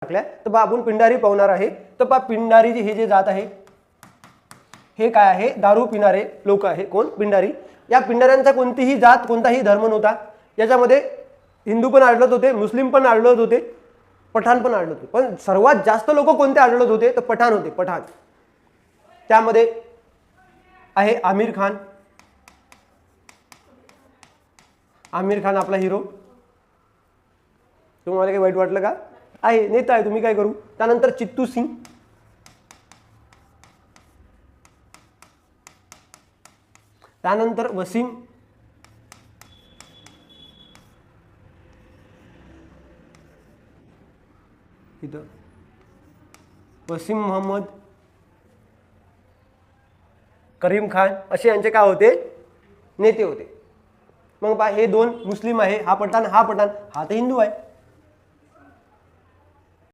टाकल्या तर बा आपण पिंडारी पाहणार आहे. तर बा पिंडारी हे जे जात आहे हे काय आहे, दारू पिणारे लोक आहे. कोण? पिंडारी. या पिंडाऱ्यांचा कोणतीही जात कोणताही धर्म नव्हता. याच्यामध्ये हिंदू पण आढळत होते, मुस्लिम पण आढळत होते, पठाण पण आढळत होते. पण सर्वात जास्त लोक कोणते आढळत होते तर पठाण होते. पठाण. त्यामध्ये आहे आमिर खान. आमिर खान आपला हिरो. तुम्हाला काही वाईट वाटलं का? आहे, नेता आहे, तुम्ही काय करू. त्यानंतर चित्तू सिंग. त्यानंतर वसीम. इथं वसीम मोहम्मद, करीम खान असे यांचे काय होते, नेते होते. मग पहा हे दोन मुस्लिम आहे, हा पठाण, हा तर हिंदू आहे.